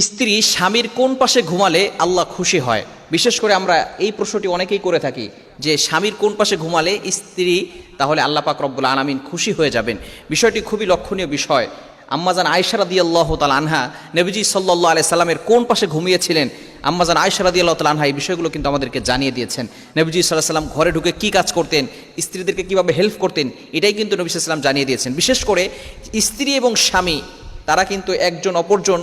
স্ত্রী স্বামীর কোন পাশে ঘুমালে আল্লাহ খুশি হয়? বিশেষ করে আমরা এই প্রশ্নটি অনেকেই করে থাকি যে স্বামীর কোন পাশে ঘুমালে স্ত্রী তাহলে আল্লাহ পাক রব্বুল আলামিন খুশি হয়ে যাবেন। বিষয়টি খুবই লক্ষণীয় বিষয়। আম্মাজান আয়েশা রাদিয়াল্লাহু তাআলা আনহা নবীজি সাল্লাল্লাহু আলাইহি সাল্লামের কোন পাশে ঘুমিয়েছিলেন, আম্মাজান আয়েশা রাদিয়াল্লাহু তাআলা আনহা এই বিষয়গুলো কিন্তু আমাদেরকে জানিয়ে দিয়েছেন। নবীজি সাল্লাল্লাহু আলাইহি সাল্লাম ঘরে ঢুকে কী কাজ করতেন, স্ত্রীদেরকে কীভাবে হেল্প করতেন, এটাই কিন্তু নবী সাল্লাল্লাহু আলাইহি সাল্লাম জানিয়ে দিয়েছেন। বিশেষ করে স্ত্রী এবং স্বামী তারা কিন্তু একজন অপরজন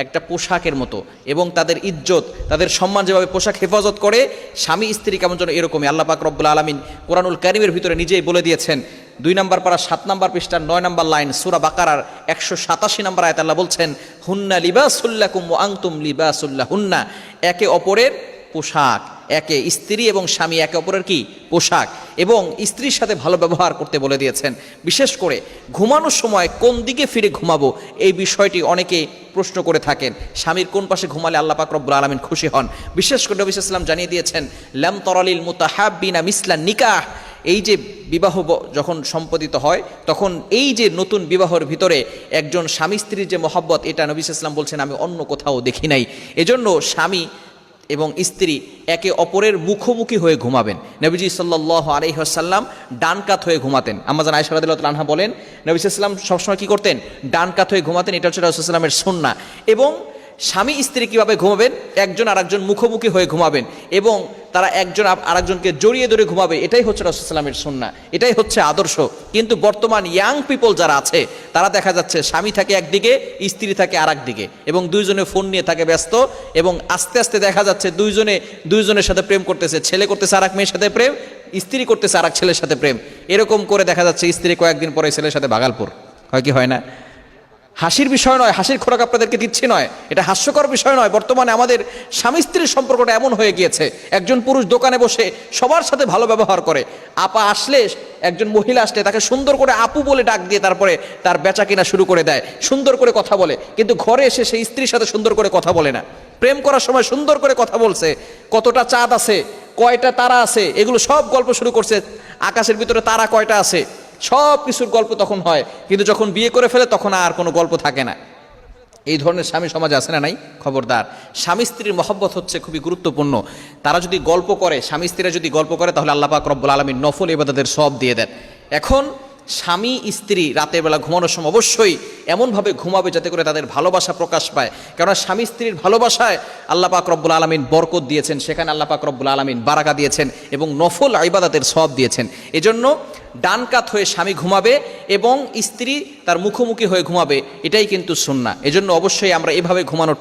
একটা পোশাকের মতো, এবং তাদের ইজ্জত তাদের সম্মান যেভাবে পোশাক হেফাজত করে, স্বামী স্ত্রী কেমন যেন এরকমই। আল্লাহ পাক রব্বুল আলামিন কোরআনুল কারীমের ভিতরে নিজেই বলে দিয়েছেন। 2 নম্বর পারা 7 নম্বর পৃষ্ঠার 9 নম্বর লাইন সূরা বাকারার 187 নম্বর আয়াত আল্লাহ বলছেন, হুন্না লিবাসুল লাকুম ওয়া আনতুম লিবাসুল লাহুন্না। একে অপরের পোশাক, একে স্ত্রী এবং স্বামী একে অপরের কি পোশাক, এবং স্ত্রীর সাথে ভালো ব্যবহার করতে বলে দিয়েছেন। বিশেষ করে ঘুমানোর সময় কোন দিকে ফিরে ঘুমাবো এই বিষয়টি অনেকে প্রশ্ন করে থাকেন। স্বামীর কোন পাশে ঘুমালে আল্লাহ পাক রব্বুল আলামিন খুশি হন? বিশেষ করে নবী সাল্লাল্লাহু আলাইহি ওয়াসাল্লাম জানিয়ে দিয়েছেন, লাম তারালিল মুতাহাব্বিনা মিসলান নিকাহ। এই যে বিবাহ যখন সম্পাদিত হয় তখন এই যে নতুন বিবাহের ভিতরে একজন স্বামী স্ত্রীর যে মহব্বত, এটা নবী সাল্লাল্লাহু আলাইহি ওয়াসাল্লাম বলছেন আমি অন্য কোথাও দেখি নাই। এজন্য স্বামী এবং স্ত্রী একে অপরের মুখোমুখি হয়ে ঘুমাবেন। নবীজি সাল্লাল্লাহু আলাইহি ওয়াসাল্লাম ডান কাত হয়ে ঘুমাতেন। আম্মাজান আয়েশা রাদিয়াল্লাহু তাআলা আনহা বলেন, নবী সাল্লাল্লাহু আলাইহি ওয়াসাল্লাম সবসময় কী করতেন? ডান কাত হয়ে ঘুমাতেন। এটা হচ্ছে রাসূলুল্লাহ সাল্লাল্লাহু আলাইহি ওয়াসাল্লামের সুন্নাহ। এবং স্বামী স্ত্রী কীভাবে ঘুমাবেন? একজন আরেকজন মুখোমুখি হয়ে ঘুমাবেন এবং তারা একজন আরেকজনকে জড়িয়ে ধরে ঘুমাবে। এটাই হচ্ছে রাসূলুল্লাহ সাল্লাল্লাহু আলাইহি ওয়াসাল্লামের সুন্নাহ, এটাই হচ্ছে আদর্শ। কিন্তু বর্তমান ইয়াং পিপল যারা আছে তারা দেখা যাচ্ছে স্বামী থাকে একদিকে, স্ত্রী থাকে আর একদিকে, এবং দুইজনে ফোন নিয়ে থাকে ব্যস্ত, এবং আস্তে আস্তে দেখা যাচ্ছে দুইজনের সাথে প্রেম করতেছে। ছেলে করতেছে আর এক মেয়ের সাথে প্রেম, স্ত্রী করতেছে আর এক ছেলের সাথে প্রেম। এরকম করে দেখা যাচ্ছে স্ত্রী কয়েকদিন পরে ছেলের সাথে ভাগালপুর হয় কি হয় না? হাসির বিষয় নয়, হাসির খোরাক আপনাদেরকে দিচ্ছি নয়, এটা হাস্যকর বিষয় নয়। বর্তমানে আমাদের স্বামী স্ত্রীর সম্পর্কটা এমন হয়ে গিয়েছে, একজন পুরুষ দোকানে বসে সবার সাথে ভালো ব্যবহার করে। আপা আসলে, একজন মহিলা আসলে তাকে সুন্দর করে আপু বলে ডাক দিয়ে তারপরে তার বেচা কিনা শুরু করে দেয়, সুন্দর করে কথা বলে। কিন্তু ঘরে এসে সেই স্ত্রীর সাথে সুন্দর করে কথা বলে না। প্রেম করার সময় সুন্দর করে কথা বলছে, কতটা চাঁদ আছে, কয়টা তারা আছে, এগুলো সব গল্প শুরু করছে। আকাশের ভিতরে তারা কয়টা আছে, সব কিছুর গল্প তখন হয়। কিন্তু যখন বিয়ে করে ফেলে তখন আর কোনো গল্প থাকে না। এই ধরনের স্বামী সমাজে আছে না নাই? খবরদার। স্বামী স্ত্রীর মহব্বত হচ্ছে খুবই গুরুত্বপূর্ণ। তারা যদি গল্প করে, স্বামী স্ত্রীরা যদি গল্প করে, তাহলে আল্লাহ পাক রব্বুল আলামিন নফল ইবাদতের সওয়াব দিয়ে দেন। এখন স্বামী স্ত্রী রাতের বেলা ঘুমানোর সময় অবশ্যই এমনভাবে ঘুমাবে যাতে করে তাদের ভালোবাসা প্রকাশ পায়। কেননা স্বামী স্ত্রীর ভালোবাসায় আল্লাহ পাক রব্বুল আলামিন বরকত দিয়েছেন, সেখানে আল্লাহ পাক রব্বুল আলামিন বারাকা দিয়েছেন এবং নফল ইবাদতের সওয়াব দিয়েছেন। এজন্য ডান কাত হয়ে স্বামী ঘুমাবে এবং স্ত্রী তার মুখোমুখি হয়ে ঘুমাবে, এটাই কিন্তু সুন্নাহ। এজন্য অবশ্যই আমরা এভাবে ঘুমানোর